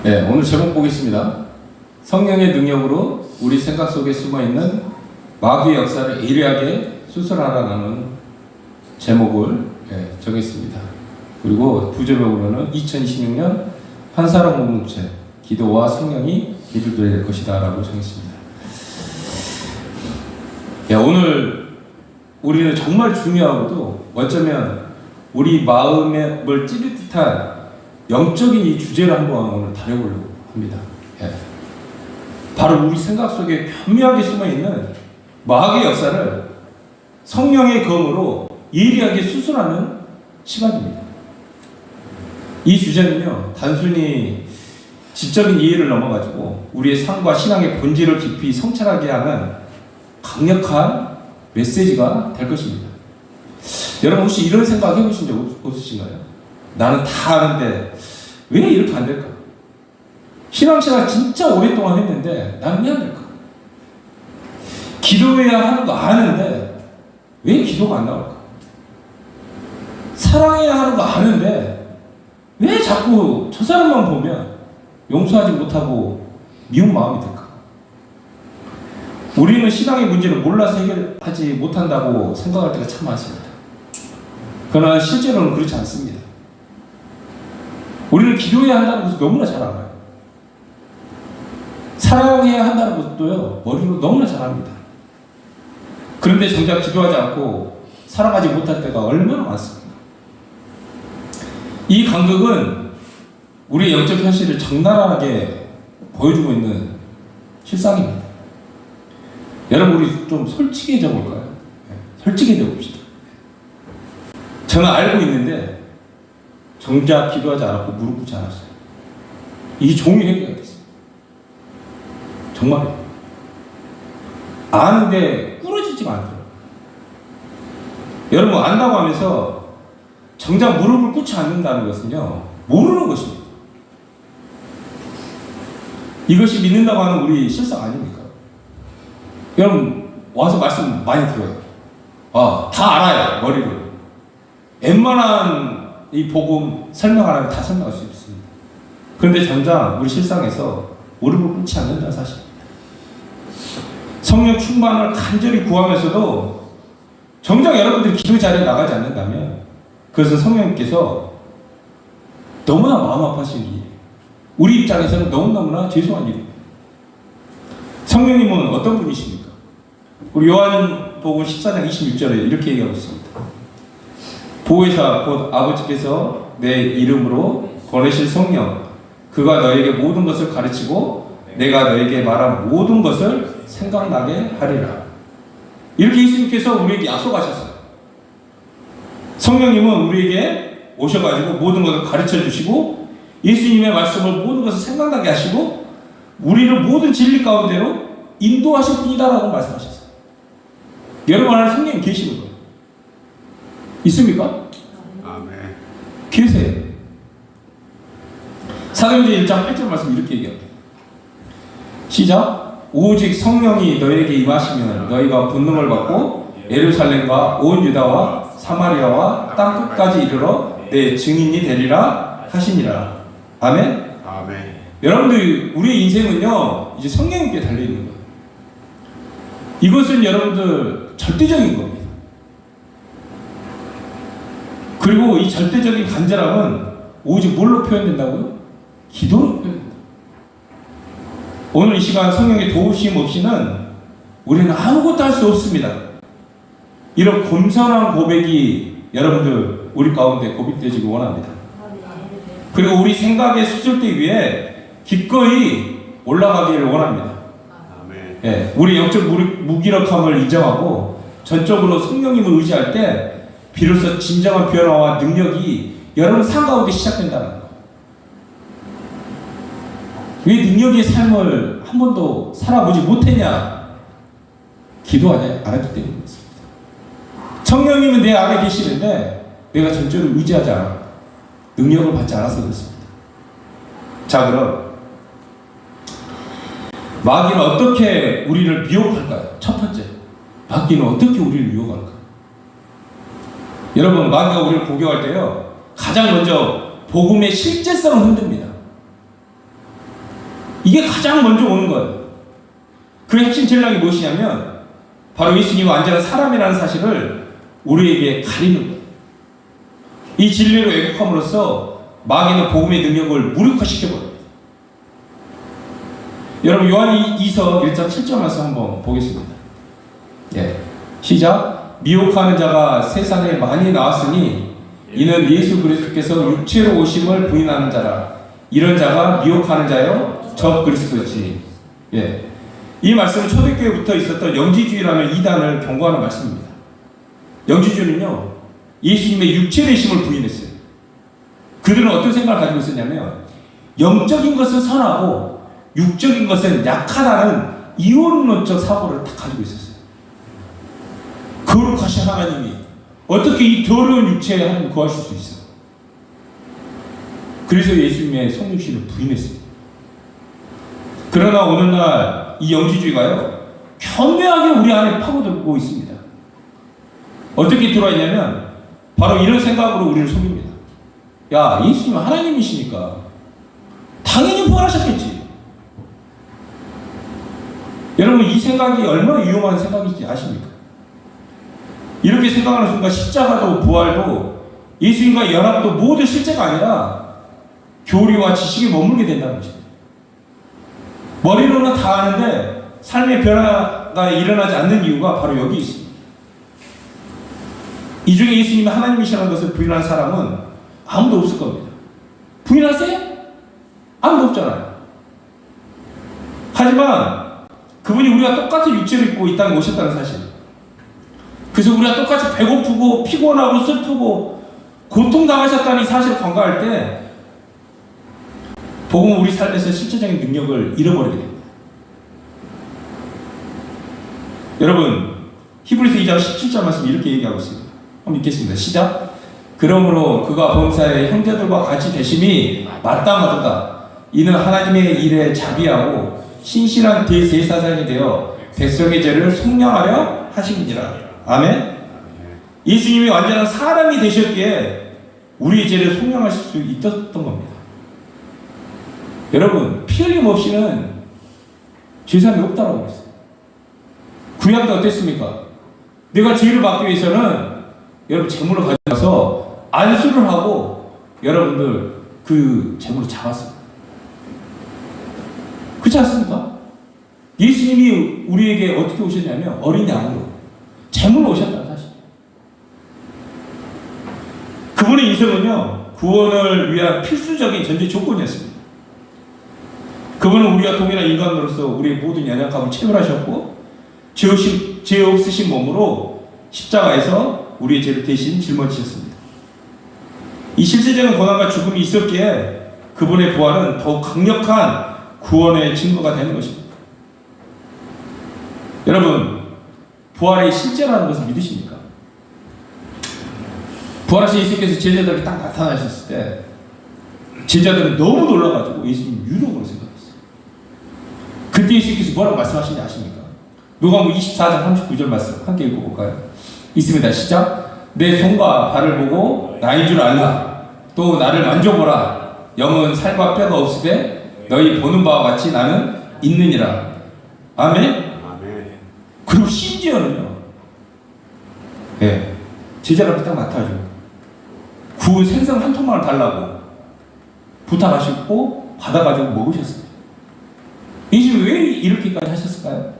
네, 오늘 제목 보겠습니다. 성령의 능력으로 우리 생각 속에 숨어있는 마귀의 역사를 예리하게 수술하라는 제목을 정했습니다. 그리고 부제목으로는 2026년 한사람 공동체 기도와 성령이 이루어질 것이다 라고 정했습니다. 오늘 우리는 정말 중요하고도 어쩌면 우리 마음을 찌릿 듯한 영적인 이 주제를 한번 오늘 다뤄보려고 합니다. 바로 우리 생각 속에 교묘하게 숨어있는 마귀의 역사를 성령의 검으로 예리하게 수술하는 시간입니다. 이 주제는요, 단순히 지적인 이해를 넘어가지고 우리의 삶과 신앙의 본질을 깊이 성찰하게 하는 강력한 메시지가 될 것입니다. 여러분 혹시 이런 생각 해보신 적 없으신가요? 나는 다 아는데 왜 이렇게 안 될까? 신앙생활 진짜 오랫동안 했는데 나는 왜 안 될까? 기도해야 하는 거 아는데 왜 기도가 안 나올까? 사랑해야 하는 거 아는데 왜 자꾸 저 사람만 보면 용서하지 못하고 미운 마음이 들까? 우리는 신앙의 문제를 몰라서 해결하지 못한다고 생각할 때가 참 많습니다. 그러나 실제로는 그렇지 않습니다. 우리는 기도해야 한다는 것을 너무나 잘 알아요. 사랑해야 한다는 것도요, 머리로 너무나 잘 압니다. 그런데 정작 기도하지 않고 사랑하지 못할 때가 얼마나 많습니까? 이 간극은 우리의 영적 현실을 적나라하게 보여주고 있는 실상입니다. 여러분, 우리 좀 솔직해져 볼까요? 솔직해져 봅시다. 저는 알고 있는데 정작 기도하지 않았고 무릎 꿇지 않았어요. 이 종이 해결이 됐어요. 정말요. 아는데 꾸러지지가 않더라고요. 여러분, 안다고 하면서 정작 무릎을 꿇지 않는다는 것은요, 모르는 것입니다. 이것이 믿는다고 하는 우리 실상 아닙니까? 여러분, 와서 말씀 많이 들어요. 다 알아요, 머리로. 웬만한 이 복음 설명 안 하면 다 설명할 수 있습니다. 그런데 정작 우리 실상에서 무릎을 꿇지 않는다는 사실입니다. 성령 충만을 간절히 구하면서도 정작 여러분들이 기도 자리에 나가지 않는다면 그것은 성령님께서 너무나 마음 아파하시는 일이에요. 우리 입장에서는 너무너무나 죄송한 일입니다. 성령님은 어떤 분이십니까? 우리 요한복음 14장 26절에 이렇게 얘기하고 있습니다. 보혜사 곧 아버지께서 내 이름으로 보내실 성령, 그가 너에게 모든 것을 가르치고 내가 너에게 말한 모든 것을 생각나게 하리라. 이렇게 예수님께서 우리에게 약속하셨어요. 성령님은 우리에게 오셔가지고 모든 것을 가르쳐 주시고 예수님의 말씀을 모든 것을 생각나게 하시고 우리를 모든 진리 가운데로 인도하실 분이다라고 말씀하셨어요. 여러분 안에 성령님 계시는 거예요. 있습니까? 아멘. 계세요. 사도행전 1장 8절 말씀 이렇게 얘기합니다. 시작. 오직 성령이 너에게 임하시면 너희가 권능을 받고 예루살렘과 온 유다와 사마리아와 땅 끝까지 이르러 내 증인이 되리라 하시니라. 아멘. 아멘. 여러분들, 우리의 인생은요 이제 성령님께 달려 있는 거예요. 이것은 여러분들 절대적인 겁니다. 그리고 이 절대적인 간절함은 오직 뭘로 표현된다고요? 기도로 표현된다. 오늘 이 시간 성령의 도우심 없이는 우리는 아무것도 할 수 없습니다. 이런 겸손한 고백이 여러분들 우리 가운데 고백되지를 원합니다. 그리고 우리 생각의 수술대 위에 기꺼이 올라가기를 원합니다. 우리 영적 무기력함을 인정하고 전적으로 성령님을 의지할 때 비로소 진정한 변화와 능력이 여러분 삶 가운데 시작된다는 거예요. 왜 능력의 삶을 한 번도 살아보지 못했냐? 기도하지 않았기 때문입니다. 성령님은 내 안에 계시는데 내가 전적으로 의지하지 않아 능력을 받지 않아서 그렇습니다. 자, 그럼 마귀는 어떻게 우리를 미혹할까요? 첫 번째, 마귀는 어떻게 우리를 유혹할까요? 여러분, 마귀가 우리를 공격할 때요, 가장 먼저 복음의 실제성을 흔듭니다. 이게 가장 먼저 오는 거예요. 그 핵심 전략이 무엇이냐면 바로 예수님이 완전한 사람이라는 사실을 우리에게 가리는 거예요. 이 진리를 왜곡함으로써 마귀는 복음의 능력을 무력화시켜버립니다. 여러분 요한 2서 1장 7절 말씀 한번 보겠습니다. 예, 시작. 미혹하는 자가 세상에 많이 나왔으니 이는 예수 그리스도께서 육체로 오심을 부인하는 자라. 이런 자가 미혹하는 자요 적 그리스도지. 예, 이 말씀은 초대교회부터 있었던 영지주의라는 이단을 경고하는 말씀입니다. 영지주의는요 예수님의 육체되심을 부인했어요. 그들은 어떤 생각을 가지고 있었냐면 영적인 것은 선하고 육적인 것은 약하다는 이원론적 사고를 다 가지고 있었어요. 거룩하신 하나님이 어떻게 이 더러운 육체에 하나님 구하실 수 있어요? 그래서 예수님의 성육신을 부인했어요. 그러나 오늘날 이 영지주의가요 현명하게 우리 안에 파고들고 있습니다. 어떻게 들어와 있냐면 바로 이런 생각으로 우리를 속입니다. 야, 예수님은 하나님이시니까 당연히 부활하셨겠지. 여러분 이 생각이 얼마나 위험한 생각인지 아십니까? 이렇게 생각하는 순간 십자가도 부활도 예수님과 연합도 모두 실제가 아니라 교리와 지식에 머물게 된다는 것입니다. 머리로는 다 아는데 삶의 변화가 일어나지 않는 이유가 바로 여기 있습니다. 이 중에 예수님이 하나님이시라는 것을 부인하는 사람은 아무도 없을 겁니다. 부인하세요? 아무도 없잖아요. 하지만 그분이 우리가 똑같은 육체를 입고 이 땅에 오셨다는 사실, 그래서 우리가 똑같이 배고프고 피곤하고 슬프고 고통당하셨다는 이 사실을 간과할 때 복음은 우리 삶에서 실제적인 능력을 잃어버리게 됩니다. 여러분 히브리서 2장 17절 말씀 이렇게 얘기하고 있습니다. 한번 읽겠습니다. 시작. 그러므로 그가 범사의 형제들과 같이 되심이 마땅하도다. 이는 하나님의 일에 자비하고 신실한 대제사장이 되어 백성의 죄를 속량하려 하심이니라. 아멘. 예수님이 완전한 사람이 되셨기에 우리의 죄를 속량하실 수 있었던 겁니다. 여러분 피 흘림 없이는 죄사함이 없다라고 했어요. 구약 때 어땠습니까? 내가 죄를 받기 위해서는 여러분 제물을 가져가서 안수를 하고 여러분들 그 제물을 잡았습니다. 그렇지 않습니까? 예수님이 우리에게 어떻게 오셨냐면 어린 양으로 제물로 오셨다는 사실. 그분의 이성은요 구원을 위한 필수적인 전제 조건이었습니다. 그분은 우리와 동일한 인간으로서 우리의 모든 연약함을 체결하셨고 죄 없으신 몸으로 십자가에서 우리의 죄를 대신 짊어지셨습니다. 이 실제적인 고난과 죽음이 있었기에 그분의 부활은 더욱 강력한 구원의 증거가 되는 것입니다. 여러분 부활의 실제라는 것을 믿으십니까? 부활하신 예수님께서 제자들에게 딱 나타나셨을 때 제자들은 너무 놀라가지고 예수님 유령으로 생각했어요. 그때 예수님께서 뭐라고 말씀하시는지 아십니까? 누가복음 24장 39절 말씀 함께 읽어볼까요? 있습니다. 시작. 내 손과 발을 보고 나인 줄 알라. 또 나를 만져보라. 영은 살과 뼈가 없으되 너희 보는 바와 같이 나는 있느니라. 아멘. 아멘. 그리고 심지어는요. 예, 제자를 딱 나타나죠. 구운 생선 한 통만을 달라고 부탁하셨고 받아가지고 먹으셨어요. 예수님이 왜 이렇게까지 하셨을까요?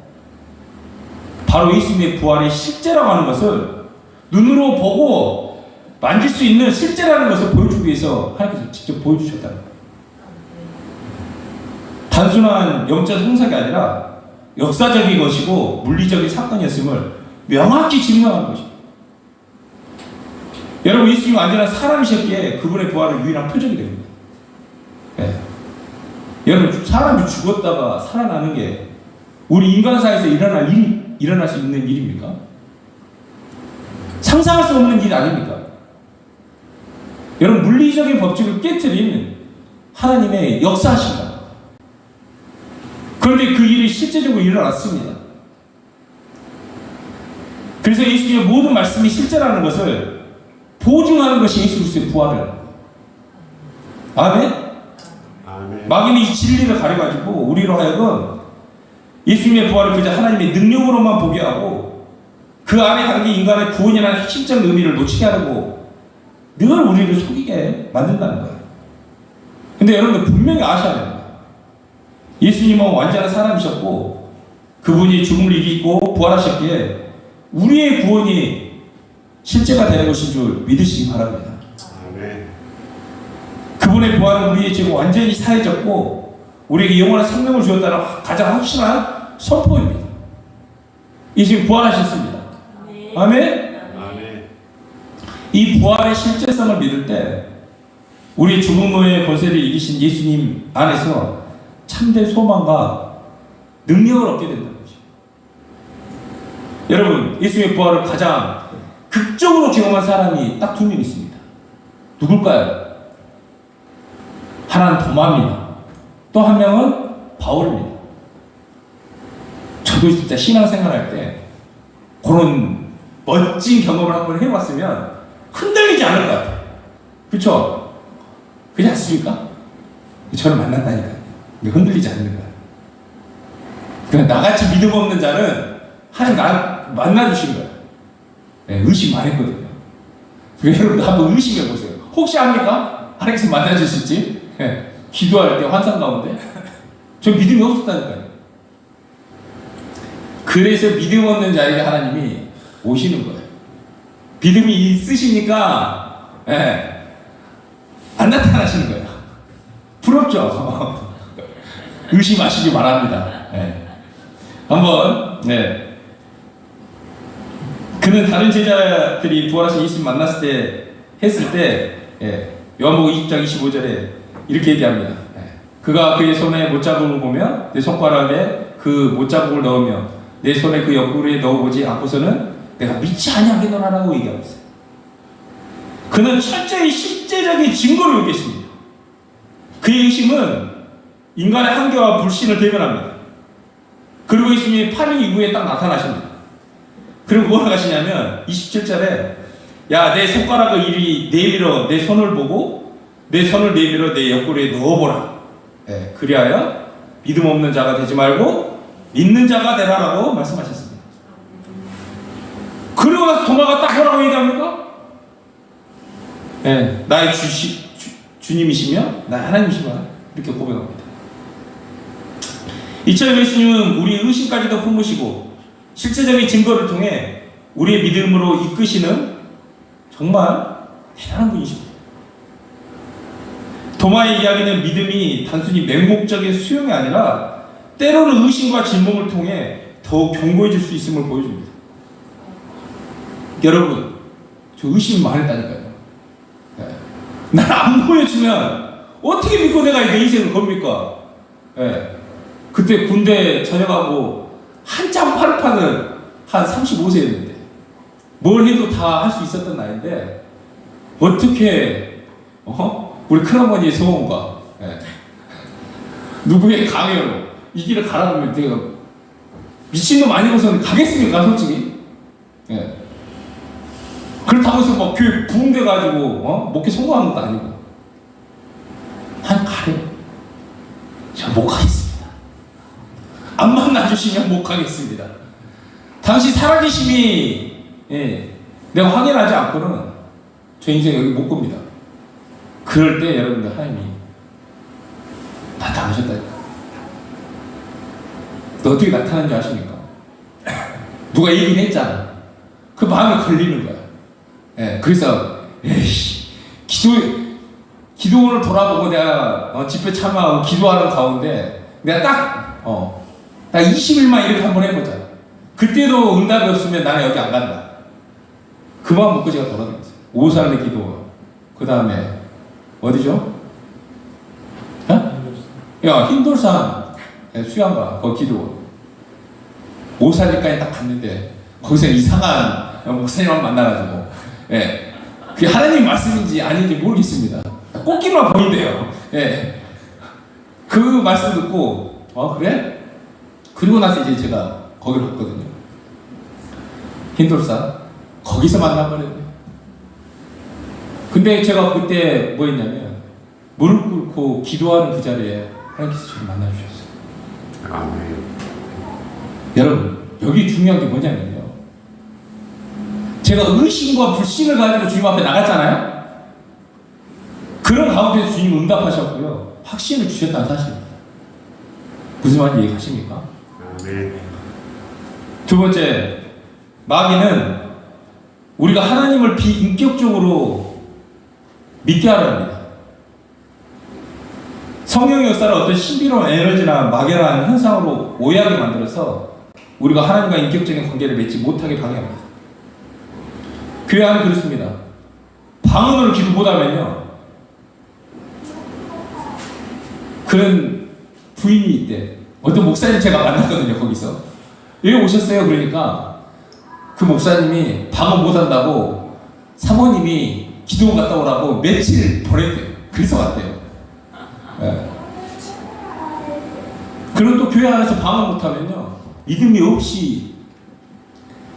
바로 예수님의 부활의 실제라고 하는 것을 눈으로 보고 만질 수 있는 실제라는 것을 보여주기 위해서 하나님께서 직접 보여주셨다는 거예요. 단순한 영적 성사가 아니라 역사적인 것이고 물리적인 사건이었음을 명확히 증명하는 것입니다. 여러분 예수님이 완전한 사람이셨기에 그분의 부활은 유일한 표적이 됩니다. 네. 여러분 사람이 죽었다가 살아나는 게 우리 인간사에서 일어날 수 있는 일입니까? 상상할 수 없는 일 아닙니까? 여러분 물리적인 법칙을 깨트린 하나님의 역사하십니다. 그런데 그 일이 실제적으로 일어났습니다. 그래서 예수님의 모든 말씀이 실제라는 것을 보증하는 것이 예수 그리스도의 부활이에요. 아멘? 아멘. 마귀는 이 진리를 가려가지고 우리로 하여금 예수님의 부활을 그저 하나님의 능력으로만 보게 하고 그 안에 담긴 인간의 구원이라는 핵심적인 의미를 놓치게 하려고 늘 우리를 속이게 만든다는 거예요. 근데 여러분들 분명히 아셔야 됩니다. 예수님은 완전한 사람이셨고 그분이 죽음을 이기고 부활하셨기에 우리의 구원이 실제가 되는 것인 줄 믿으시기 바랍니다. 아멘. 그분의 부활은 우리의 죄가 완전히 사해졌고 우리에게 영원한 생명을 주었다는 가장 확실한 선포입니다. 예수님 부활하셨습니다. 아멘. 아멘. 이 부활의 실제성을 믿을 때 우리 죽음의 권세를 이기신 예수님 안에서 참된 소망과 능력을 얻게 된다는 거죠. 여러분, 예수님의 부활을 가장 극적으로 경험한 사람이 딱 두 명 있습니다. 누굴까요? 하나는 도마입니다. 또 한 명은 바울입니다. 저도 진짜 신앙생활 할 때 그런 멋진 경험을 한번 해봤으면 흔들리지 않을 것 같아요. 그렇죠? 그렇지 않습니까? 저를 만난다니까요. 흔들리지 않는 거예요. 그냥 나같이 믿음 없는 자는 하나님 나 만나주신 거예요. 네, 의심 많이 했거든요. 여러분도 한번 의심해 보세요. 혹시 합니까? 하나님께서 만나주실지? 네, 기도할 때 환상 가운데 저 믿음이 없었다니까요. 그래서 믿음 없는 자에게 하나님이 오시는 거예요. 믿음이 있으시니까 안 나타나시는 거예요. 부럽죠? 의심하시기 바랍니다. 한번 그는 다른 제자들이 부활하신 예수님 만났을 때 했을 때 요한복음 20장 25절에 이렇게 얘기합니다. 그가 그의 손에 못자국을 보며 내 손가락에 그 못자국을 넣으며 내 손에 그 옆구리에 넣어보지 않고서는 내가 믿지 아니하겠노라라고 얘기하고 있어요. 그는 철저히 실제적인 증거를 요구했습니다. 그의 의심은 인간의 한계와 불신을 대변합니다. 그리고 예수님이 8일 이후에 딱 나타나십니다. 그리고 뭐라고 하시냐면 27절에 야, 내 손가락을 이리 내밀어 내 손을 보고 내 손을 내밀어 내 옆구리에 넣어보라. 그리하여 믿음 없는 자가 되지 말고 믿는 자가 되라라고 말씀하셨습니다. 그리고 나서 도마가 딱 뭐라고 얘기합니까? 나의 주님이시며 나의 하나님이시며 이렇게 고백합니다. 이처럼 예수님은 우리의 의심까지도 품으시고 실제적인 증거를 통해 우리의 믿음으로 이끄시는 정말 대단한 분이십니다. 도마의 이야기는 믿음이 단순히 맹목적인 수용이 아니라 때로는 의심과 질문을 통해 더욱 견고해질 수 있음을 보여줍니다. 여러분, 저 의심이 많았다니까요. 날 안 보여주면 어떻게 믿고 내가 내 인생을 겁니까? 그때 군대 전역하고 한참 파릇파는 한 35세였는데 뭘 해도 다 할 수 있었던 나이인데 어떻게 우리 큰어머니의 소원과 누구의 강요로 이 길을 가라면 내가 미친놈 아니고서는 가겠습니까 솔직히? 그렇다고 해서 막 교회 부흥돼가지고 목회 성공한 것도 아니고 한 가래 저 못 가겠습니다. 안 만나주시면 못 가겠습니다. 당시 살아계심이 내가 확인하지 않고는 저 인생 여기 못 겁니다. 그럴 때 여러분들 하나님이 나타나셨다니까. 너 어떻게 나타난지 아십니까? 누가 얘기는 했잖아. 그 마음에 걸리는 거야. 그래서 기도원을 돌아보고 내가 집회 참여하고 기도하는 가운데 내가 딱 20일만 이렇게 한번 해보자. 그때도 응답이 없으면 나는 여기 안 간다. 그 마음 먹고 제가 돌아다녔어요. 오살레 기도. 그 다음에 어디죠? 흰돌산 수양가 거기 기도. 오살레까지 딱 갔는데 거기서 이상한 목사님을 만나가지고 그게 하나님 말씀인지 아닌지 모르겠습니다. 꽃길만 보인대요. 그 말씀 듣고 그래? 그리고 나서 이제 제가 거기로 갔거든요. 흰돌산 거기서 만나버렸네요. 근데 제가 그때 뭐 했냐면 무릎 꿇고 기도하는 그 자리에 하나님께서 저를 만나주셨어요. 아멘. 여러분, 여기 중요한 게 뭐냐면요, 제가 의심과 불신을 가지고 주님 앞에 나갔잖아요. 그런 가운데서 주님 응답하셨고요, 확신을 주셨다는 사실입니다. 무슨 말인지 이해가십니까? 아멘. 두 번째, 마귀는 우리가 하나님을 비인격적으로 믿게 하려 합니다. 성령의 역사를 어떤 신비로운 에너지나 막연한 현상으로 오해하게 만들어서 우리가 하나님과 인격적인 관계를 맺지 못하게 방해합니다. 교회 안에 그렇습니다. 방언으로 기도 못하면요, 그런 부인이 있대. 어떤 목사님 제가 만났거든요. 거기서 여기 오셨어요. 그러니까 그 목사님이 방언 못한다고 사모님이 기도원 갔다 오라고 며칠 보냈대요. 그래서 왔대요. 네. 그럼 또 교회 안에서 방언 못하면요, 믿음이 없이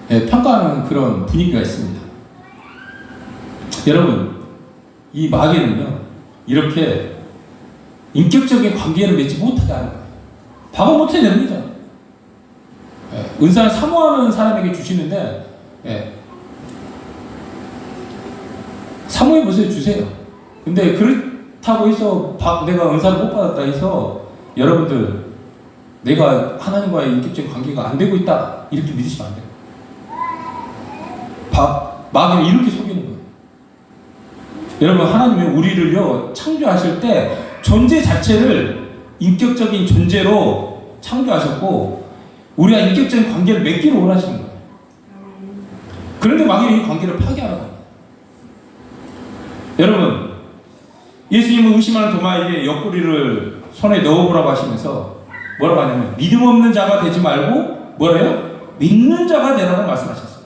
평가하는 그런 분위기가 있습니다. 여러분, 이 마귀는요, 이렇게 인격적인 관계를 맺지 못하게 하는 거예요. 방언 못해야 됩니다. 은사를 사모하는 사람에게 주시는데, 사모해보세요. 주세요. 근데 그렇다고 해서 내가 은사를 못 받았다 해서 여러분들 내가 하나님과의 인격적인 관계가 안 되고 있다 이렇게 믿으시면 안 돼요. 마귀는 이렇게 속이는 거예요. 여러분, 하나님은 우리를요, 창조하실 때 존재 자체를 인격적인 존재로 창조하셨고 우리가 인격적인 관계를 맺기를 원하시는 거예요. 그런데 마귀는 이 관계를 파괴하는 겁니다. 여러분, 예수님은 의심하는 도마에게 옆구리를 손에 넣어보라고 하시면서 뭐라고 하냐면, 믿음 없는 자가 되지 말고 뭐래요? 믿는 자가 되라고 말씀하셨어요.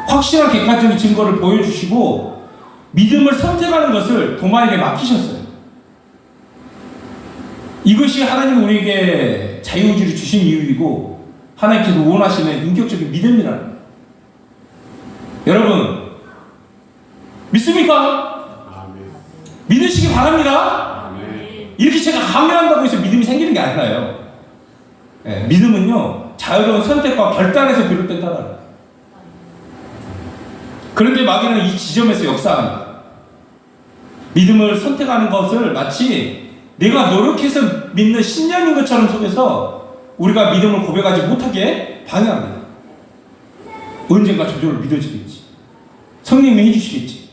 확실한 객관적인 증거를 보여주시고 믿음을 선택하는 것을 도마에게 맡기셨어요. 이것이 하나님이 우리에게 자유의지를 주신 이유이고 하나님께서 원하시는 인격적인 믿음이라는 거예요. 여러분, 믿습니까? 아멘. 믿으시기 바랍니다. 아멘. 이렇게 제가 강요한다고 해서 믿음이 생기는 게 아니라요. 믿음은요, 자유로운 선택과 결단에서 비롯된다는 거예요. 그런데 마귀는 이 지점에서 역사합니다. 믿음을 선택하는 것을 마치 내가 노력해서 믿는 신념인 것처럼 속여서 우리가 믿음을 고백하지 못하게 방해합니다. 언젠가 저절로 믿어지겠지, 성령님이 해주시겠지,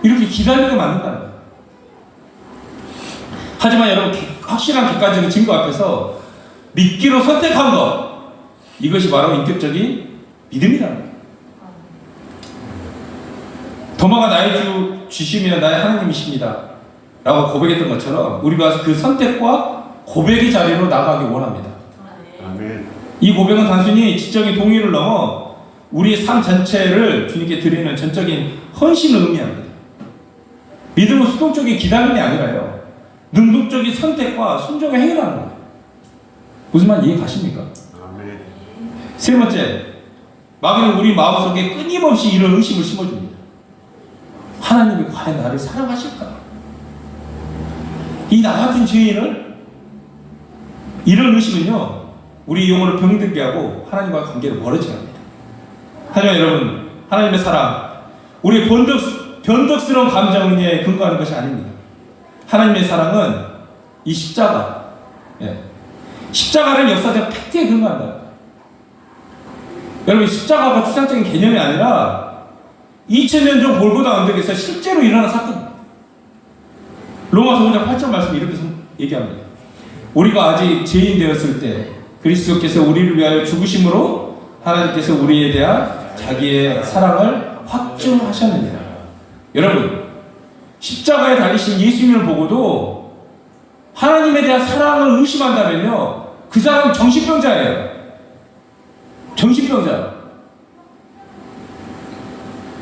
이렇게 기다리게 만든다는 거예요. 하지만 여러분, 확실한 객관적인 증거 앞에서 믿기로 선택한 것, 이것이 바로 인격적인 믿음이라는 거예요. 도마가 나의 주시면 나의 하나님이십니다 라고 고백했던 것처럼 우리가 그 선택과 고백의 자리로 나가기 원합니다. 아멘. 이 고백은 단순히 지적인 동의를 넘어 우리의 삶 전체를 주님께 드리는 전적인 헌신을 의미합니다. 믿음은 수동적인 기다림이 아니라요, 능동적인 선택과 순종의 행위라는 거예요. 무슨 말 이해 가십니까? 아멘. 세 번째, 마귀는 우리 마음속에 끊임없이 이런 의심을 심어줍니다. 하나님이 과연 나를 사랑하실까? 이 나 같은 죄인을? 이런 의심은요, 우리 영혼을 병들게 하고 하나님과 관계를 멀어지게 합니다. 하지만 여러분, 하나님의 사랑, 우리의 변덕스러운 감정에 근거하는 것이 아닙니다. 하나님의 사랑은 이 십자가, 십자가는 역사적 팩트에 근거한다. 여러분, 십자가가 추상적인 개념이 아니라 2000년 전 골고다 언덕에서 실제로 일어난 사건입니다. 로마서 5장 8절 말씀이 이렇게 얘기합니다. 우리가 아직 죄인 되었을 때 그리스도께서 우리를 위하여 죽으심으로 하나님께서 우리에 대한 자기의 사랑을 확증하셨느니라. 여러분, 십자가에 달리신 예수님을 보고도 하나님에 대한 사랑을 의심한다면요, 그 사람은 정신병자예요. 정신병자.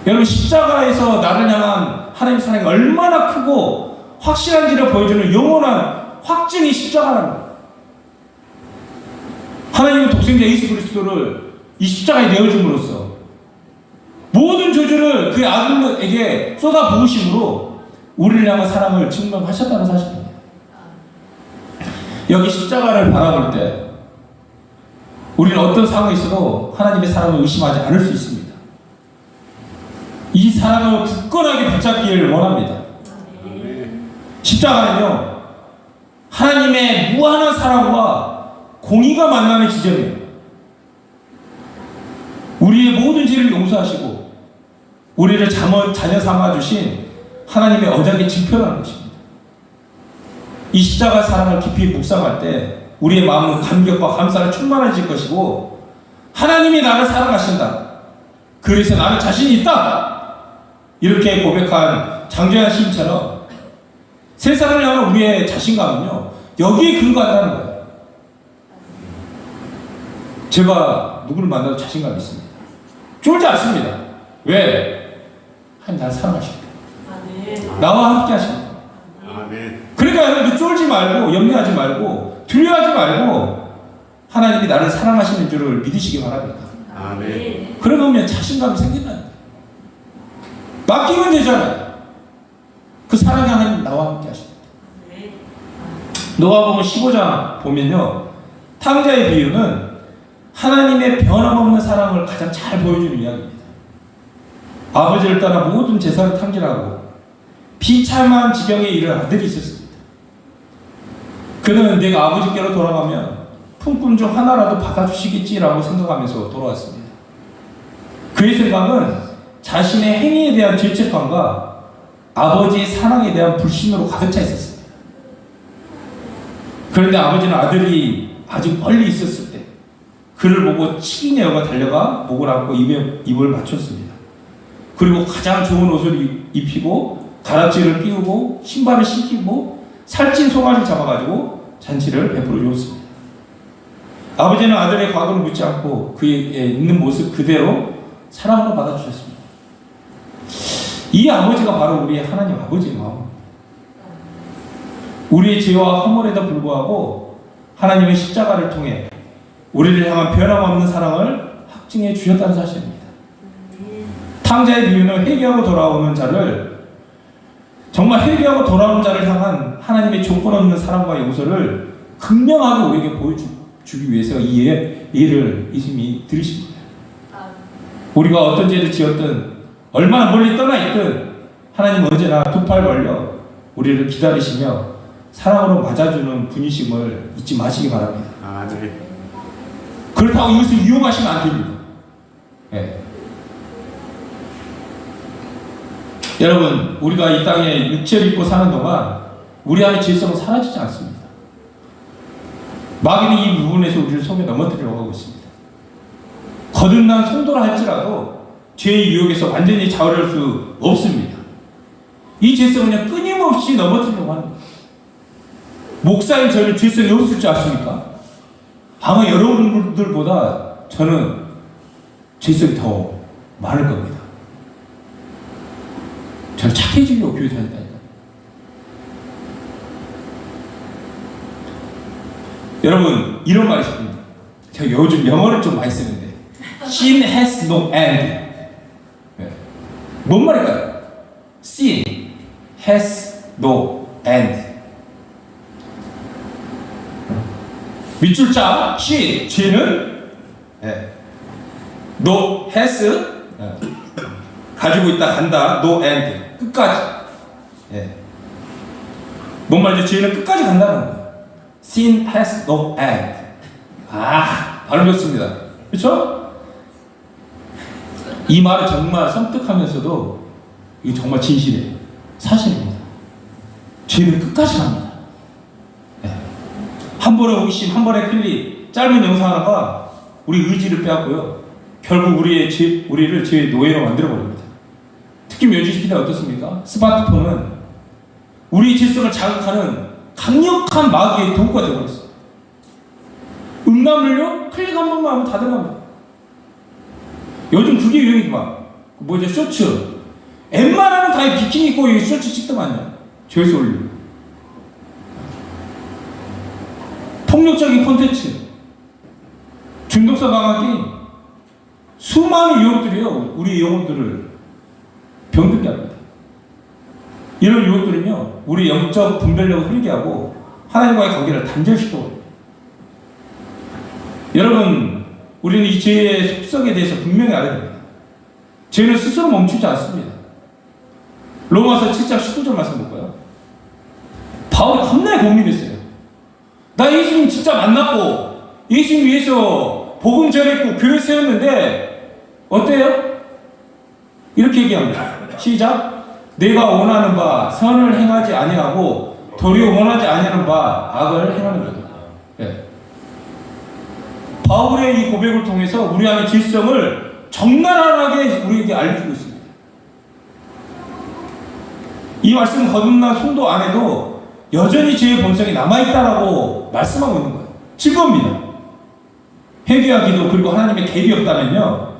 여러분, 십자가에서 나를 향한 하나님의 사랑이 얼마나 크고 확실한지를 보여주는 영원한 확증이 십자가라는 거예요. 하나님은 독생자 예수 그리스도를 이 십자가에 내어줌으로써 모든 저주를 그의 아들에게 쏟아부으심으로 우리를 향한 사랑을 증명하셨다는 사실입니다. 여기 십자가를 바라볼 때 우리는 어떤 상황에 있어도 하나님의 사랑을 의심하지 않을 수 있습니다. 이 사랑을 굳건하게 붙잡기를 원합니다. 십자가는요, 하나님의 무한한 사랑과 공의가 만나는 지점이에요. 우리의 모든 죄를 용서하시고 우리를 자녀 삼아주신 하나님의 언약의 증표라는 것입니다. 이 십자가 사랑을 깊이 묵상할 때 우리의 마음은 감격과 감사로 충만해질 것이고, 하나님이 나를 사랑하신다, 그래서 나는 자신이 있다, 이렇게 고백한 장조한 시인처럼 세상을 향한 우리의 자신감은요, 여기에 근거한다는 거예요. 제가 누구를 만나도 자신감이 있습니다. 쫄지 않습니다. 왜? 하나님 나를 사랑하시기 때문에. 나와 함께 하십니다. 그러니까 여러분들 쫄지 말고, 염려하지 말고, 두려워하지 말고 하나님이 나를 사랑하시는 줄을 믿으시기 바랍니다. 그러면 자신감이 생긴다는 거예요. 맡기면 되잖아요. 그 사랑의 하나님 나와 함께 하십니다. 누가복음 15장 보면요, 탕자의 비유는 하나님의 변함없는 사랑을 가장 잘 보여주는 이야기입니다. 아버지를 따라 모든 재산을 탕진하고 비참한 지경에 이른 아들이 있었습니다. 그는 내가 아버지께로 돌아가면 품꾼 중 하나라도 받아주시겠지라고 생각하면서 돌아왔습니다. 그의 생각은 자신의 행위에 대한 죄책감과 아버지의 사랑에 대한 불신으로 가득 차 있었습니다. 그런데 아버지는 아들이 아직 멀리 있었을 때 그를 보고 치기 내어가 달려가 목을 안고 입을 맞췄습니다. 그리고 가장 좋은 옷을 입히고 가락지를 끼우고 신발을 신기고 살찐 송아지를 잡아가지고 잔치를 베풀어 주었습니다. 아버지는 아들의 과거를 묻지 않고 그의 있는 모습 그대로 사랑으로 받아주셨습니다. 이 아버지가 바로 우리의 하나님 아버지의 마음입니다. 우리의 죄와 허물에도 불구하고 하나님의 십자가를 통해 우리를 향한 변함없는 사랑을 확증해 주셨다는 사실입니다. 탕자의 비유는 회개하고 돌아오는 자를, 정말 회개하고 돌아오는 자를 향한 하나님의 조건 없는 사랑과 용서를 극명하게 우리에게 보여주기 위해서 이 예를 이미 들으신 거예요. 우리가 어떤 죄를 지었든 얼마나 멀리 떠나 있든 하나님은 언제나 두 팔 벌려 우리를 기다리시며 사랑으로 맞아주는 분이심을 잊지 마시기 바랍니다. 그렇다고 이것을 이용하시면 안 됩니다. 네. 여러분, 우리가 이 땅에 육체를 입고 사는 동안 우리 안의 죄성은 사라지지 않습니다. 마귀는 이 부분에서 우리를 속에 넘어뜨리려고 하고 있습니다. 거듭난 성도라 할지라도 죄의 유혹에서 완전히 자유할 수 없습니다. 이 죄성은 그냥 끊임없이 넘어뜨리려고 하는 거예요. 목사인 저는 죄성이 없을 줄 아십니까? 아마 여러분들보다 저는 죄성이 더 많을 겁니다. 저는 착해지려고 교회 다녔다니까. 여러분, 이런 말이 있습니다. 제가 요즘 영어를 좀 많이 쓰는데 Sin has no end. 네. 뭔 말일까요? Sin has no end. 밑줄 자, sin, 죄는 네. no has, 네. 가지고 있다, 간다, no end, 끝까지. 네. 뭔 말이죠? 죄는 끝까지 간다는 거예요. Sin has no end. 바로 좋습니다. 그렇죠? 이 말은 정말 섬뜩하면서도 이게 정말 진실이에요. 사실입니다. 죄는 끝까지 갑니다. 네. 한 번의 호기심, 한 번의 클릭, 짧은 영상 하나가 우리 의지를 빼앗고요. 결국 우리를 죄의 노예로 만들어버립니다. 특히 요즘 시대 어떻습니까? 스마트폰은 우리의 죄성을 자극하는 강력한 마귀의 도구가 되어버렸어요. 음란물요? 클릭 한 번만 하면 다 들어갑니다. 요즘 그게 유행이구만. 뭐죠? 쇼츠. 웬만하면 다 비키니 입고 쇼츠 찍더만요. 조회수 올리고. 폭력적인 콘텐츠. 중독성 강한 게임. 수많은 유혹들이요. 우리 영혼들을 병들게 합니다. 이런 유혹들은요, 우리 영적 분별력을 흐리게 하고 하나님과의 관계를 단절시켜버려요. 여러분, 우리는 이 죄의 속성에 대해서 분명히 알아야 됩니다. 죄는 스스로 멈추지 않습니다. 로마서 7장 19절 말씀 볼까요? 바울이 겁나게 고민했어요. 나 예수님 진짜 만났고 예수님 위해서 복음 전했고 교회 세웠는데 어때요? 이렇게 얘기합니다. 시작. 내가 원하는 바 선을 행하지 아니하고 도리어 원하지 아니하는 바 악을 행하는 거다. 예. 바울의 이 고백을 통해서 우리 안의 질성을 적나라하게 우리에게 알려주고 있습니다. 이 말씀 거듭난 성도 안에도 여전히 죄의 본성이 남아있다라고 말씀하고 있는 거예요. 즐거웁니다. 회개와 기도 그리고 하나님의 개입이 없다면요,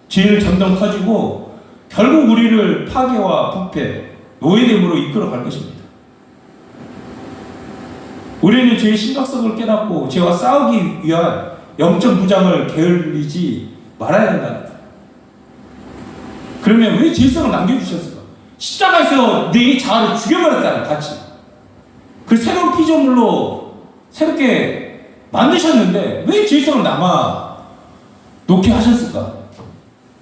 죄를 점점 커지고 결국 우리를 파괴와 부패, 노예됨으로 이끌어갈 것입니다. 우리는 죄의 심각성을 깨닫고 죄와 싸우기 위한 영적 무장을 게을리지 말아야 된다는 거예요. 그러면 왜 질성을 남겨주셨을까? 십자가에서 내 자아를 죽여버렸다는 같이. 그 새로운 피조물로 새롭게 만드셨는데 왜 질성을 남아 놓게 하셨을까?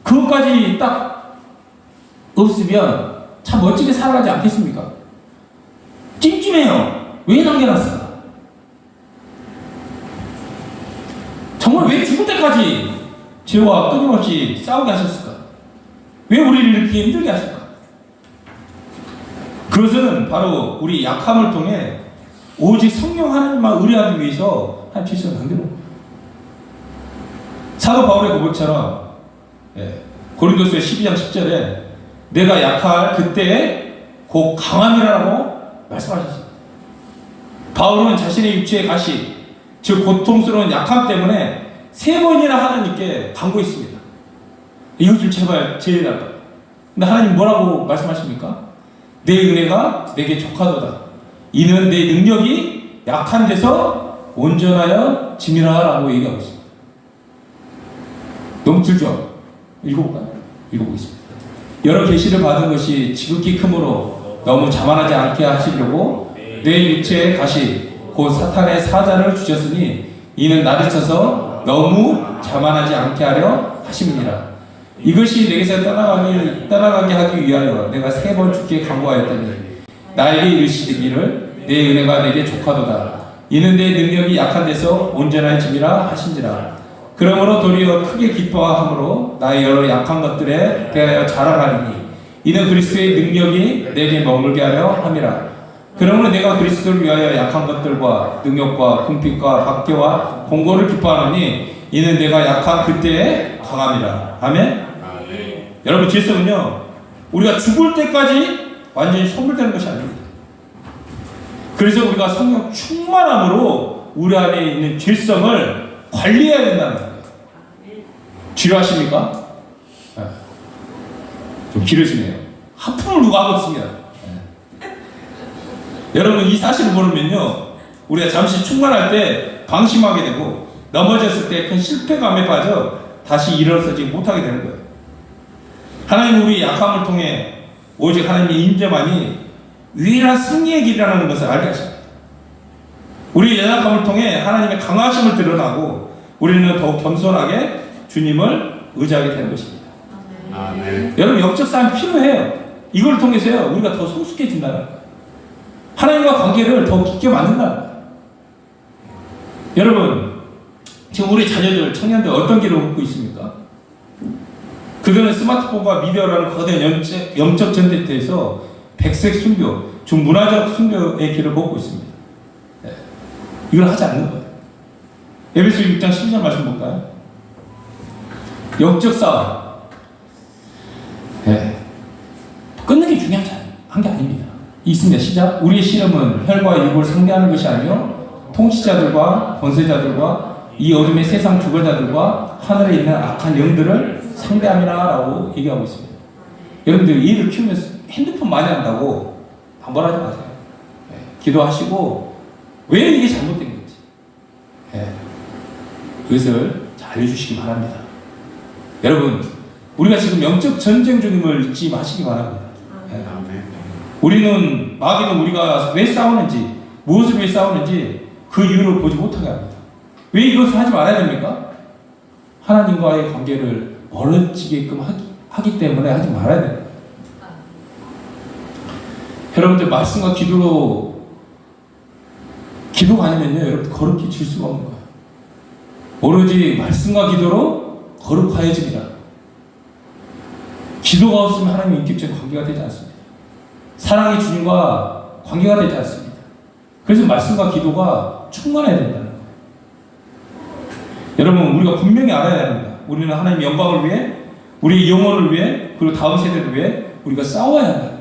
그것까지 딱 없으면 참 멋지게 살아가지 않겠습니까? 찜찜해요. 왜 남겨놨을까? 정말 왜 죽을 때까지 죄와 끊임없이 싸우게 하셨을까? 왜 우리를 이렇게 힘들게 하실까? 그것은 바로 우리 약함을 통해 오직 성령 하나님만 의뢰하기 위해서 한 질서를 만드는 겁니다. 사도 바울의 고백처럼 고린도서 12장 10절에 내가 약할 그때에 곧 강함이라고 말씀하셨습니다. 바울은 자신의 육체의 가시, 즉 고통스러운 약함 때문에 3번이나 하나님께 간구했습니다. 이것 좀 제발 제해달라. 근데 하나님 뭐라고 말씀하십니까? 내 은혜가 내게 족하도다. 이는 내 능력이 약한 데서 온전하여 짐이라 라고 얘기하고 있습니다. 너무 길죠? 읽어볼까요? 읽어보겠습니다. 여러 계시를 받은 것이 지극히 크므로 너무 자만하지 않게 하시려고 내 육체의 가시 곧 사탄의 사자를 주셨으니 이는 나를 쳐서 너무 자만하지 않게 하려 하심이니라. 이것이 내게서 떠나가게 하기 위하여 내가 3번 주께 간구하였더니 나에게 이르시기를 내 은혜가 내게 족하도다. 이는 내 능력이 약한 데서 온전한 짐이라 하신지라. 그러므로 도리어 크게 기뻐함으로 나의 여러 약한 것들에 대하여 자랑하리니 이는 그리스도의 능력이 내게 머물게 하려 함이라. 그러므로 내가 그리스도를 위하여 약한 것들과 능력과 궁핍과 박해와 공고를 기뻐하노니 이는 내가 약한 그때에 강함이라. 아멘? 여러분, 질성은요, 우리가 죽을 때까지 완전히 선물되는 것이 아닙니다. 그래서 우리가 성령 충만함으로 우리 안에 있는 질성을 관리해야 된다는 거예요. 지루하십니까? 좀 길으시네요. 하품을 누가 하고 있습니다. 여러분, 이 사실을 모르면요, 우리가 잠시 충만할 때 방심하게 되고 넘어졌을 때 큰 실패감에 빠져 다시 일어서지 못하게 되는 거예요. 하나님 우리 약함을 통해 오직 하나님의 임재만이 유일한 승리의 길이라는 것을 알게 하십니다. 우리 연약함을 통해 하나님의 강하심을 드러나고 우리는 더욱 겸손하게 주님을 의지하게 되는 것입니다. 아멘. 여러분, 영적 싸움이 필요해요. 이걸 통해서요, 우리가 더 성숙해진다는 거예요. 하나님과 관계를 더 깊게 만든다는 거예요. 여러분, 지금 우리 자녀들, 청년들 어떤 길을 걷고 있습니까? 그들은 스마트폰과 미디어라는 거대한 영적 전쟁터에서 백색 순교, 즉 문화적 순교의 길을 걷고 있습니다. 네. 이걸 하지 않는 거예요. 에베소 6장 12절 말씀 볼까요? 영적 싸움. 네. 끊는 게 중요한 게 아닙니다. 있습니다. 시작. 우리의 씨름은 혈과 육을 상대하는 것이 아니요 통치자들과 권세자들과 이 어둠의 세상 주관자들과 하늘에 있는 악한 영들을 상대함이라 라고 얘기하고 있습니다. 여러분들 얘를 키우면서 핸드폰 많이 한다고 반발하지 마세요. 네. 기도하시고 왜 이게 잘못된 건지 그것을 잘 알려주시기 바랍니다. 여러분, 우리가 지금 영적 전쟁 중임을 잊지 마시기 바랍니다. 아멘. 우리는 마귀는 우리가 왜 싸우는지, 무엇을 위해 싸우는지 그 이유를 보지 못하게 합니다. 왜 이것을 하지 말아야 됩니까? 하나님과의 관계를 멀어지게끔 하기 때문에 하지 말아야 됩니다. 여러분들 말씀과 기도가 아니면요, 여러분 거룩히 질 수가 없는 거예요. 오로지 말씀과 기도로 거룩하여집니다. 기도가 없으면 하나님의 인격적인 관계가 되지 않습니다. 사랑의 주님과 관계가 되지 않습니다. 그래서 말씀과 기도가 충만해야 된다는 거예요. 여러분, 우리가 분명히 알아야 합니다. 우리는 하나님의 영광을 위해, 우리의 영혼을 위해, 그리고 다음 세대를 위해 우리가 싸워야 한다.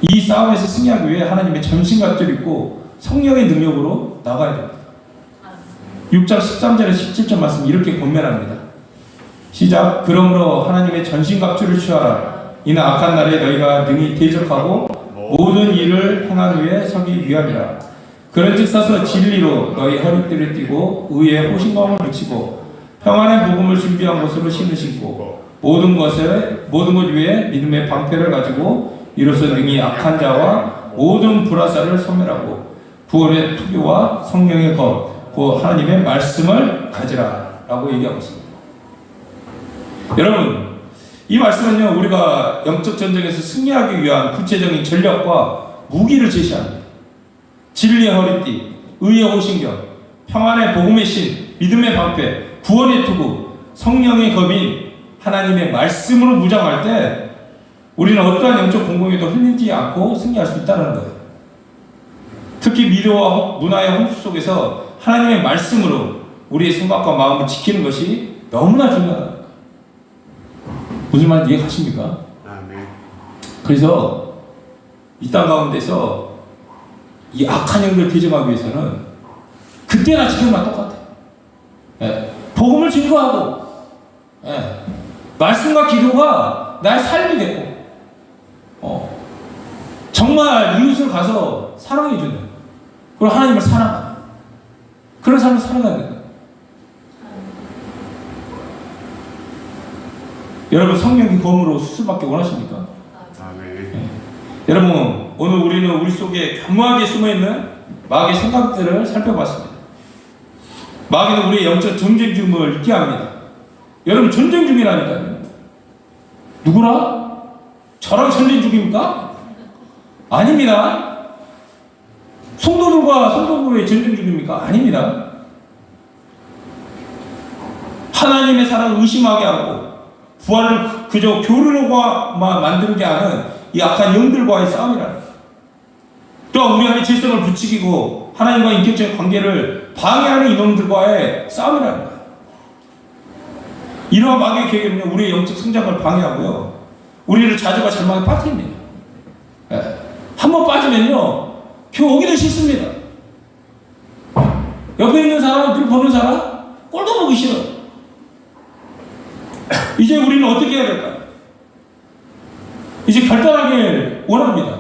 이 싸움에서 승리하기 위해 하나님의 전신갑주를 입고 성령의 능력으로 나가야 됩니다. 6장 13절에 17절 말씀 이렇게 권면합니다. 시작. 그러므로 하나님의 전신갑주를 취하라. 이는 악한 날에 너희가 능히 대적하고 모든 일을 행하기 위해 서기 위함이라. 그런즉 서서 진리로 너희 허리띠를 띠고 의의 호신검을 붙이고 평안의 복음을 준비한 것으로 신으시고 모든 것 위에 믿음의 방패를 가지고 이로써 능히 악한 자와 모든 불화살을 소멸하고 구원의 투교와 성령의 검, 그 하나님의 말씀을 가지라 라고 얘기하고 있습니다. 여러분, 이 말씀은요, 우리가 영적 전쟁에서 승리하기 위한 구체적인 전략과 무기를 제시합니다. 진리의 허리띠, 의의 호신경, 평안의 복음의 신, 믿음의 방패, 구원의 투구, 성령의 검인 하나님의 말씀으로 무장할 때 우리는 어떠한 영적 공공에도 흘리지 않고 승리할 수 있다는 거예요. 특히 미래와 문화의 홍수 속에서 하나님의 말씀으로 우리의 생각과 마음을 지키는 것이 너무나 중요하다. 무슨 말인지 이해가십니까? 아멘. 그래서 이 땅 가운데서 이 악한 영들을 대적하기 위해서는 그때나 지금이나 똑같아요. 예. 복음을 증거하고, 예. 말씀과 기도가 나의 삶이 되고, 정말 이웃을 가서 사랑해주는, 그리고 하나님을 사랑하는 그런 삶을 살아가야 된다. 여러분, 성령의 검으로 수술받기 원하십니까? 아멘. 네. 여러분, 오늘 우리는 우리 속에 교묘하게 숨어있는 마귀의 생각들을 살펴봤습니다. 마귀는 우리의 영적 전쟁 중을 잊게 합니다. 여러분, 전쟁 중이라니까요. 누구랑? 저랑 전쟁 중입니까? 아닙니다. 성도들과 성도들의 전쟁 중입니까? 아닙니다. 하나님의 사랑을 의심하게 하고 부활을 그저 교류로만 만들게 하는 이 악한 영들과의 싸움이라는 거예요. 또한 우리 안에 질서를 부추기고 하나님과 인격적인 관계를 방해하는 이놈들과의 싸움이라는 거예요. 이러한 마귀의 계획은요, 우리의 영적 성장을 방해하고요, 우리를 자주가 절망에 빠뜨립니다. 네. 한번 빠지면요, 교 오기도 싫습니다. 옆에 있는 사람, 늘 보는 사람, 꼴도 보기 싫어요. 이제 우리는 어떻게 해야 될까요? 이제 결단하길 원합니다.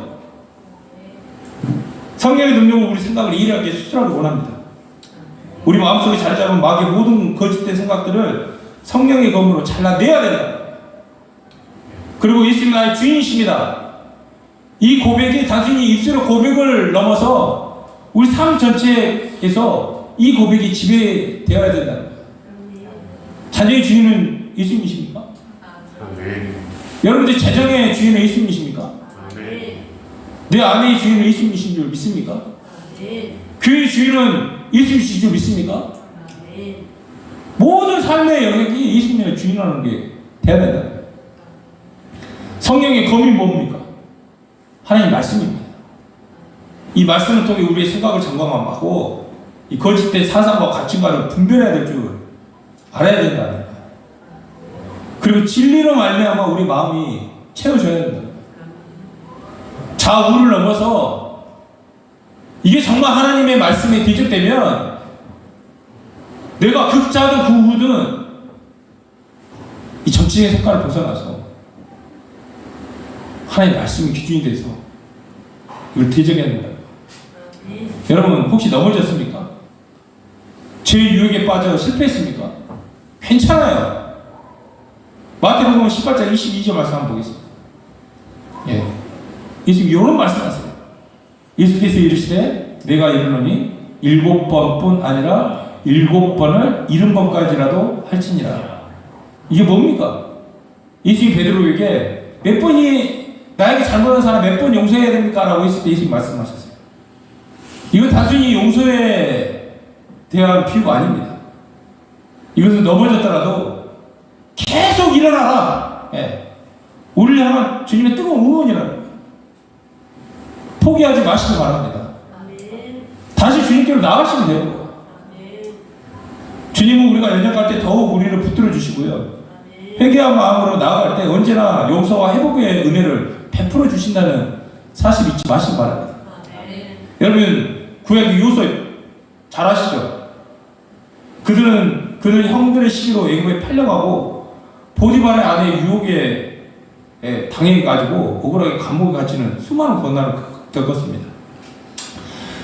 성령의 능력으로 우리 생각을 예리하게 수술하길 원합니다. 우리 마음속에 자리 잡은 마귀의 모든 거짓된 생각들을 성령의 검으로 잘라내야 된다. 그리고 예수님 나의 주인이십니다. 이 고백이 단순히 입술의 고백을 넘어서 우리 삶 전체에서 이 고백이 지배되어야 된다는 거예요. 자녀의 주인은 예수님이십니까? 아멘. 여러분들 재정의 주인은 예수님이십니까? 아멘. 내 아내의 주인은 예수님이신 줄 믿습니까? 교회의 주인은 예수님이신 줄 믿습니까? 모든 삶의 영역이 예수님의 주인하는 게 돼야 된다. 성령의 검이 뭡니까? 하나님 말씀입니다. 이 말씀을 통해 우리의 생각을 점검하고 이 거짓된 사상과 가치관을 분별해야 될 줄 알아야 된다는 거예요. 그리고 진리로 말미암아 우리 마음이 채워져야 된다. 좌우를 넘어서 이게 정말 하나님의 말씀에 대적되면 내가 극자든 극우든 이 정치의 색깔을 벗어나서 하나님의 말씀이 기준이 돼서 이걸 대적해야 된다. 여러분, 혹시 넘어졌습니까? 죄의 유혹에 빠져 실패했습니까? 괜찮아요. 마태복음 18장 22절 말씀 한번 보겠습니다. 예. 예수님 이런 말씀하세요. 예수께서 이르시되 내가 이르노니 7번뿐 아니라 7번을 70번까지라도 할지니라. 이게 뭡니까? 예수님 베드로에게 몇 번이 나에게 잘못한 사람 몇 번 용서해야 됩니까? 라고 했을 때 예수님 말씀하셨어요. 이건 단순히 용서에 대한 비유가 아닙니다. 이것은 넘어졌더라도 계속 일어나라. 예. 우리를 향한 주님의 뜨거운 응원이라는 포기하지 마시기 바랍니다. 다시 주님께로 나가시면 돼요. 주님은 우리가 연약할 때 더욱 우리를 붙들어 주시고요. 회개한 마음으로 나아갈 때 언제나 용서와 회복의 은혜를 베풀어 주신다는 사실 잊지 마시기 바랍니다. 여러분 구약 요셉 잘 아시죠? 그는 형들의 시기로 애굽에 팔려가고 보디발의 아내의 유혹에 당해가지고 억울하게 감옥에 갇히는 수많은 고난을 겪었습니다.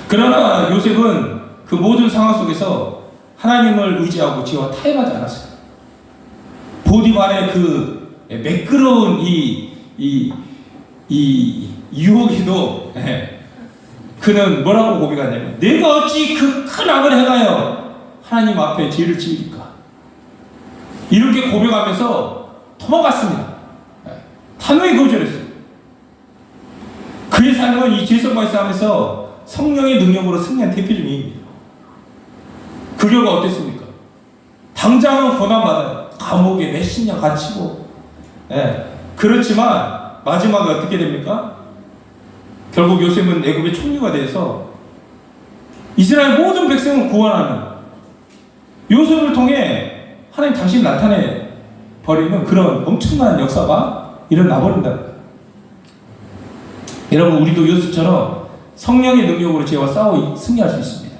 그러나 요셉은 그 모든 상황 속에서 하나님을 의지하고 지와 타협하지 않았어요. 보디발의 그 매끄러운 이 유혹에도 그는 뭐라고 고백하냐면 내가 어찌 그 큰 악을 행하여 하나님 앞에 죄를 지으리까 이렇게 고백하면서 도망갔습니다. 단호히 거절했어요. 그의 삶은 이 죄성과의 싸움에서 성령의 능력으로 승리한 대표적인 예입니다. 그 결과 어땠습니까? 당장은 고난받아요. 감옥에 몇십 년 갇히고 그렇지만 마지막에 어떻게 됩니까? 결국 요셉은 애굽의 총리가 돼서 이스라엘 모든 백성을 구원하는 요셉을 통해 하나님 당신이 나타내 버리는 그런 엄청난 역사가 일어나 버린다. 여러분 우리도 요셉처럼 성령의 능력으로 죄와 싸워 승리할 수 있습니다.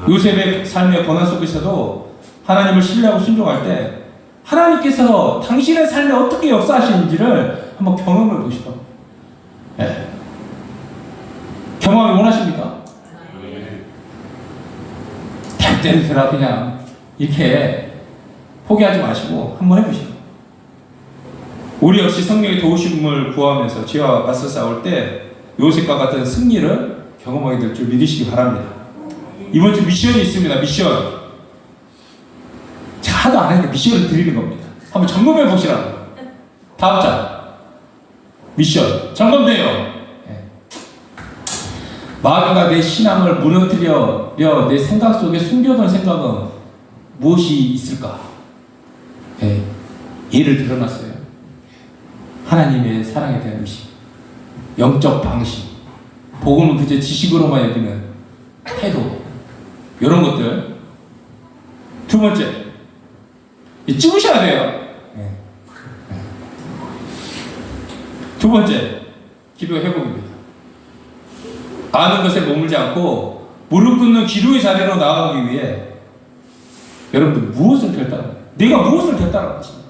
요셉의 삶의 고난 속에서도 하나님을 신뢰하고 순종할 때 하나님께서 당신의 삶에 어떻게 역사하시는지를 한번 경험해 보시고 경험을 원하십니까? 될 때는 되라 그냥 이렇게 포기하지 마시고 한번 해보시고 우리 역시 성령의 도우심을 구하면서 죄와 맞서 싸울 때 요셉과 같은 승리를 경험하게 될 줄 믿으시기 바랍니다. 이번 주 미션이 있습니다. 미션. 제가 하도 안 하니까 미션을 드리는 겁니다. 한번 점검해 보시라고. 다음 장. 미션. 점검돼요. 마귀가 내 신앙을 무너뜨려 내 생각 속에 숨겨둔 생각은 무엇이 있을까? 예를 들어놨어요. 하나님의 사랑에 대한 의식, 영적 방식, 복음은 그저 지식으로만 여기는 태도, 이런 것들. 두 번째, 찍으셔야 돼요. 두 번째, 기도 회복입니다. 아는 것에 머물지 않고 무릎 꿇는 기도의 자리로 나아가기 위해 여러분들 무엇을 결단합니까? 내가 무엇을 결단할지.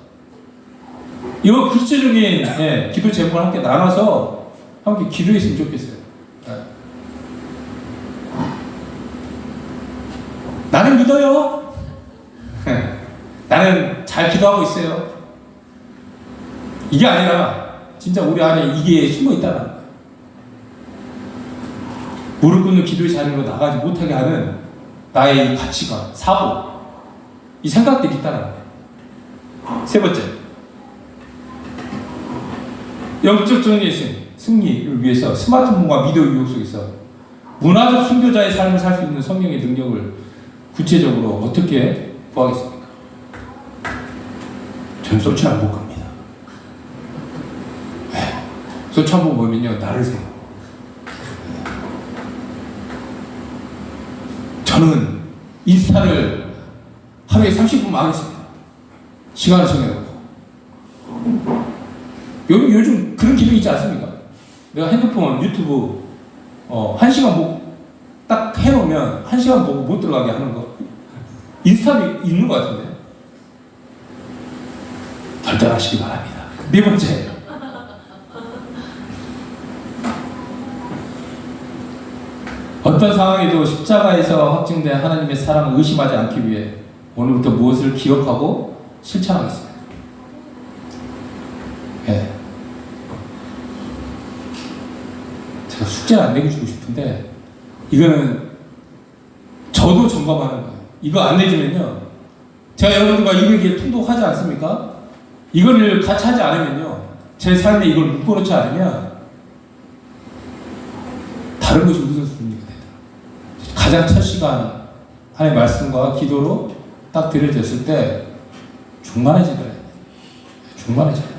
이거 구체적인 기도 제목을 함께 나눠서 함께 기도했으면 좋겠어요. 나는 믿어요. 나는 잘 기도하고 있어요. 이게 아니라 진짜 우리 안에 이게 숨어 있다는 거예요. 무릎 꿇는 기도의 자리로 나가지 못하게 하는 나의 이 가치관, 사고, 이 생각들이 있다는 거예요. 세 번째, 영적 정리의 승리를 위해서 스마트폰과 미디어 유혹 속에서 문화적 순교자의 삶을 살 수 있는 성령의 능력을 구체적으로 어떻게 구하겠습니까? 저는 소치 안 못 갑니다. 소치 한번 보면요, 나르세요. 저는 인스타를 하루에 30분만 하겠습니다. 시간을 정해놓고. 요즘 그런 기능이 있지 않습니까? 내가 핸드폰, 유튜브 1시간 딱 해놓으면 1시간 보고 못 들어가게 하는 거. 인스타도 있는 것 같은데. 결단하시기 바랍니다. 네 번째. 어떤 상황에도 십자가에서 확증된 하나님의 사랑을 의심하지 않기 위해 오늘부터 무엇을 기억하고 실천하겠습니다. 제가 숙제를 안 내주고 싶은데 이거는 저도 점검하는 거예요. 이거 안 내주면요. 제가 여러분들과 200일 통독하지 않습니까? 이거를 같이 하지 않으면요. 제 삶에 이걸 묶어놓지 않으면 다른 것이 우선순위가 돼요. 가장 첫 시간 하나님의 말씀과 기도로 딱 들여졌을 때 충만해지더라고요. 충만해져요.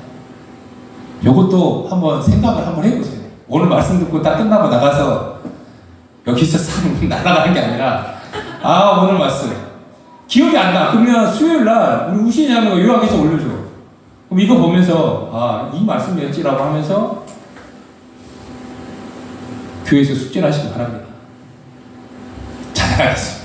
이것도 한번 생각을 한번 해보세요. 오늘 말씀 듣고 딱 끝나고 나가서 여기서 싹 날아가는 게 아니라 오늘 말씀 기억이 안 나. 그러면 수요일 날 우리 우신이 하는 거 요약해서 올려줘. 그럼 이거 보면서 이 말씀이었지라고 하면서 교회에서 숙제를 하시기 바랍니다. 잘 알겠습니다.